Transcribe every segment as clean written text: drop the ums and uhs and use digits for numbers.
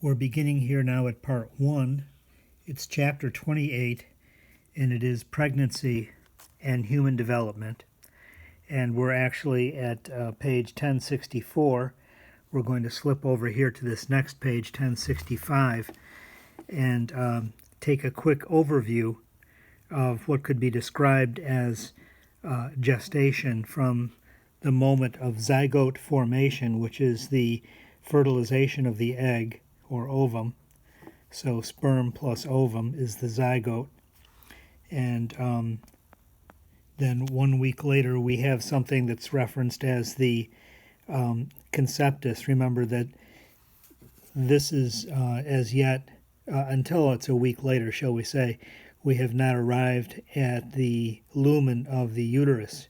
We're beginning here now at part 1. It's chapter 28, and it is pregnancy and human development. And we're actually at page 1064. We're going to slip over here to this next page, 1065, and take a quick overview of what could be described as gestation from the moment of zygote formation, which is the fertilization of the egg or ovum. So sperm plus ovum is the zygote. And then 1 week later we have something that's referenced as the conceptus. Remember that this is as yet, until it's a week later, shall we say, we have not arrived at the lumen of the uterus.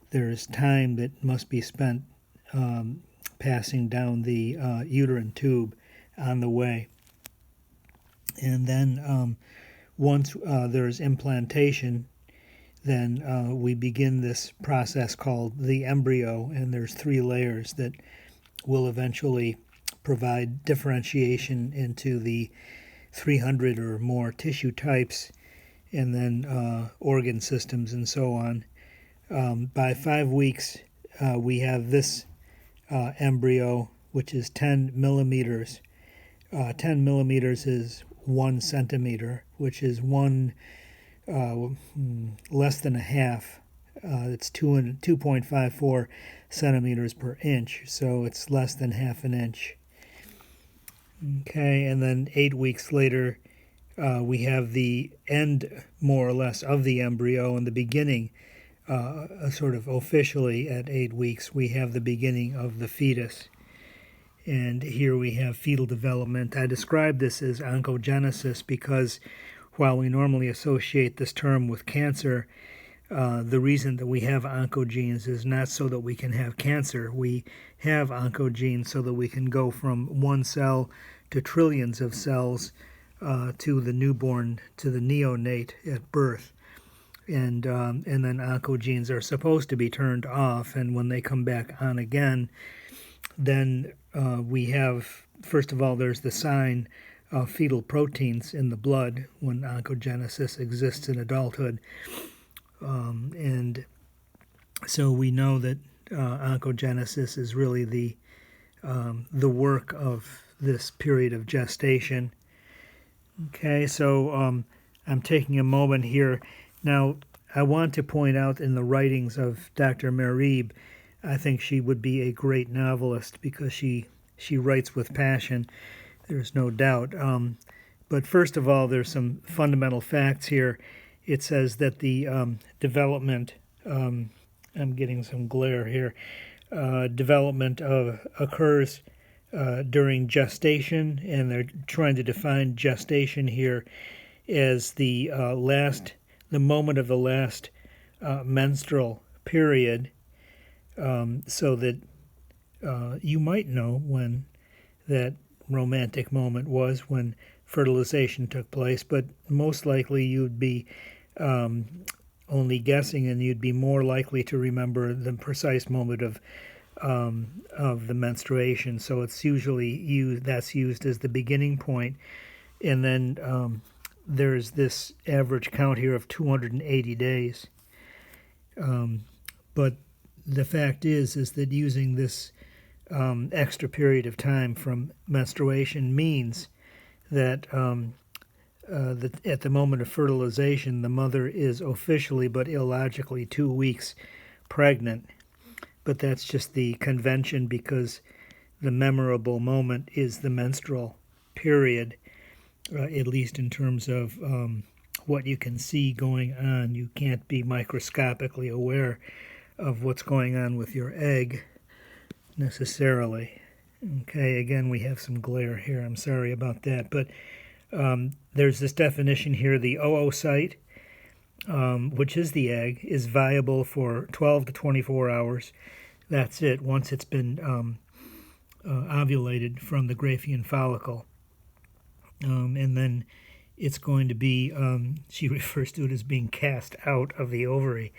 There is time that must be spent passing down the uterine tube on the way. And then once there's implantation, then we begin this process called the embryo, and there's 3 layers that will eventually provide differentiation into the 300 or more tissue types, and then organ systems and so on. By 5 weeks, we have this embryo, which is 10 millimeters. 10 millimeters is 1 centimeter, which is less than a half. It's 2.54 centimeters per inch, so it's less than half an inch. Okay, and then 8 weeks later, we have the end, more or less, of the embryo, and the beginning, sort of officially at 8 weeks, we have the beginning of the fetus. And here we have fetal development. I describe this as oncogenesis because while we normally associate this term with cancer, the reason that we have oncogenes is not so that we can have cancer. We have oncogenes so that we can go from 1 cell to trillions of cells to the newborn, to the neonate at birth. And then oncogenes are supposed to be turned off, and when they come back on again, then we have, first of all, there's the sign of fetal proteins in the blood when oncogenesis exists in adulthood. And so we know that oncogenesis is really the work of this period of gestation. Okay, so I'm taking a moment here. Now, I want to point out in the writings of Dr. Merib, I think she would be a great novelist because she writes with passion. There's no doubt. But first of all, there's some fundamental facts here. It says that the development, I'm getting some glare here, development occurs during gestation, and they're trying to define gestation here as the moment of the last menstrual period, so that you might know when that romantic moment was when fertilization took place, but most likely you'd be only guessing, and you'd be more likely to remember the precise moment of the menstruation. So it's usually that's used as the beginning point, and then there's this average count here of 280 days. But the fact is that using this extra period of time from menstruation means that at the moment of fertilization, the mother is officially but illogically 2 weeks pregnant. But that's just the convention because the memorable moment is the menstrual period, at least in terms of what you can see going on. You can't be microscopically aware of what's going on with your egg necessarily. Okay, again, we have some glare here. I'm sorry about that. But there's this definition here. The oocyte, which is the egg, is viable for 12 to 24 hours. That's it, once it's been ovulated from the Graafian follicle. And then it's going to be, she refers to it as being cast out of the ovary.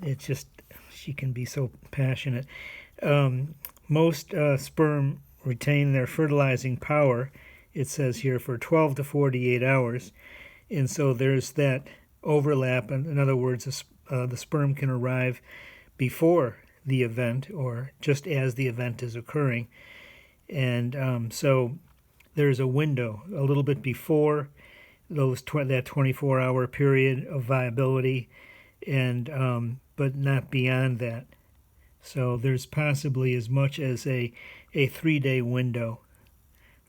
It's just, she can be so passionate. Most sperm retain their fertilizing power, it says here, for 12 to 48 hours. And so there's that overlap. In other words, the sperm can arrive before the event or just as the event is occurring. And so there's a window a little bit before that 24-hour period of viability, and but not beyond that. So there's possibly as much as a 3-day window,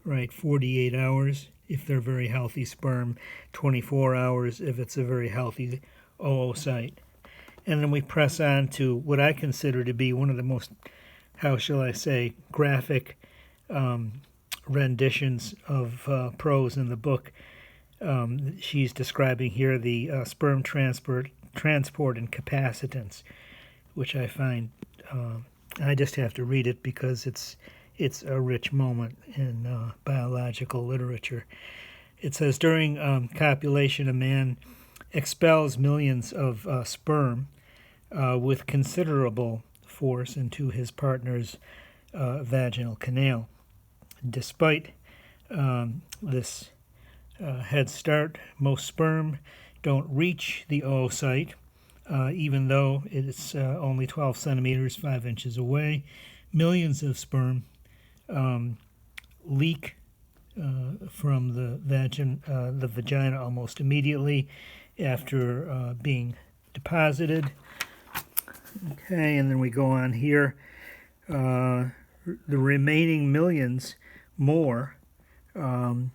right? 48 hours if they're very healthy sperm, 24 hours if it's a very healthy oocyte. And then we press on to what I consider to be one of the most, how shall I say, graphic renditions of prose in the book. She's describing here the sperm transport and capacitance, which I find, I just have to read it because it's a rich moment in biological literature. It says, during copulation, a man expels millions of sperm with considerable force into his partner's vaginal canal. Despite this head start, most sperm don't reach the oocyte, even though it's only 12 centimeters, 5 inches away. Millions of sperm leak from the vagina almost immediately after being deposited. Okay, and then we go on here. The remaining millions more, here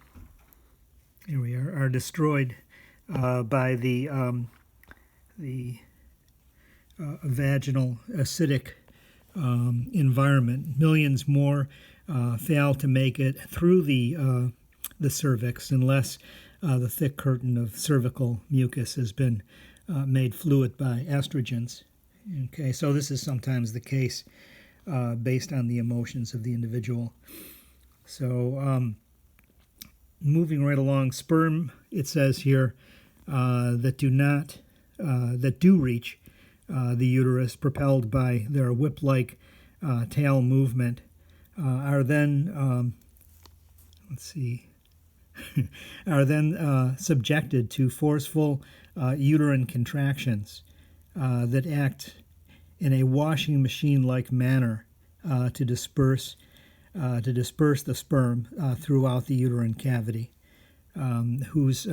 we are destroyed by the vaginal acidic environment. Millions more fail to make it through the cervix unless the thick curtain of cervical mucus has been made fluid by estrogens. Okay, so this is sometimes the case based on the emotions of the individual. So moving right along, sperm, it says here, that do reach the uterus, propelled by their whip-like tail movement, are then subjected to forceful uterine contractions that act in a washing machine-like manner to disperse the sperm throughout the uterine cavity, whose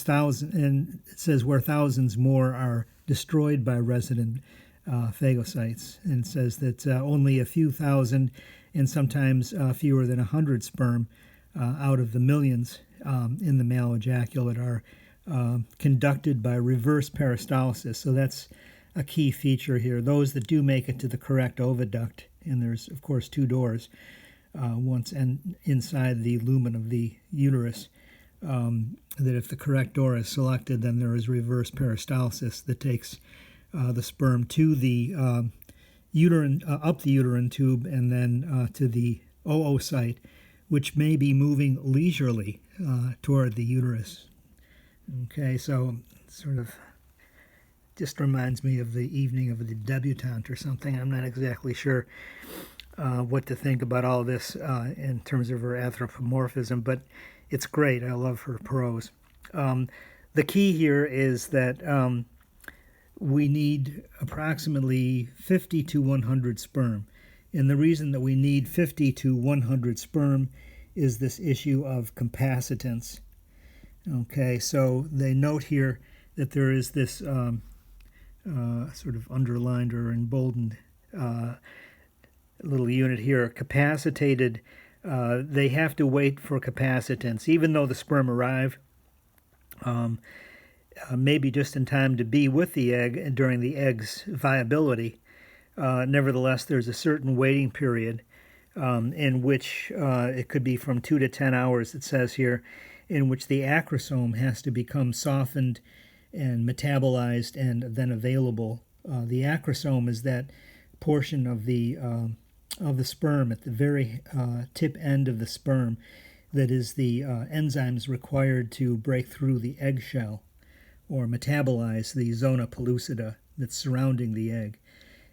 thousands, and it says where thousands more are destroyed by resident phagocytes, and says that only a few thousand and sometimes fewer than 100 sperm out of the millions in the male ejaculate are conducted by reverse peristalsis. So that's a key feature here. Those that do make it to the correct oviduct, and there's, of course, 2 doors, once and inside the lumen of the uterus, that if the correct door is selected, then there is reverse peristalsis that takes the sperm to the uterine, up the uterine tube, and then to the oocyte, which may be moving leisurely toward the uterus. Okay, so sort of just reminds me of the evening of the debutante or something. I'm not exactly sure what to think about all this in terms of her anthropomorphism, but it's great. I love her prose. The key here is that we need approximately 50 to 100 sperm. And the reason that we need 50 to 100 sperm is this issue of capacitance. Okay, so they note here that there is this sort of underlined or emboldened little unit here, capacitated. They have to wait for capacitance, even though the sperm arrive, maybe just in time to be with the egg during the egg's viability. Nevertheless, there's a certain waiting period in which it could be from 2 to 10 hours, it says here, in which the acrosome has to become softened and metabolized and then available. The acrosome is that portion of the sperm at the very tip end of the sperm that is the enzymes required to break through the eggshell or metabolize the zona pellucida that's surrounding the egg.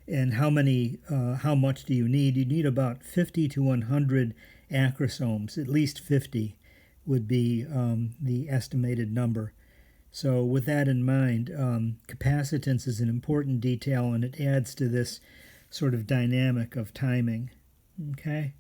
And how much do you need? You need about 50 to 100 acrosomes. At least 50 would be the estimated number. So with that in mind, capacitance is an important detail, and it adds to this sort of dynamic of timing. Okay,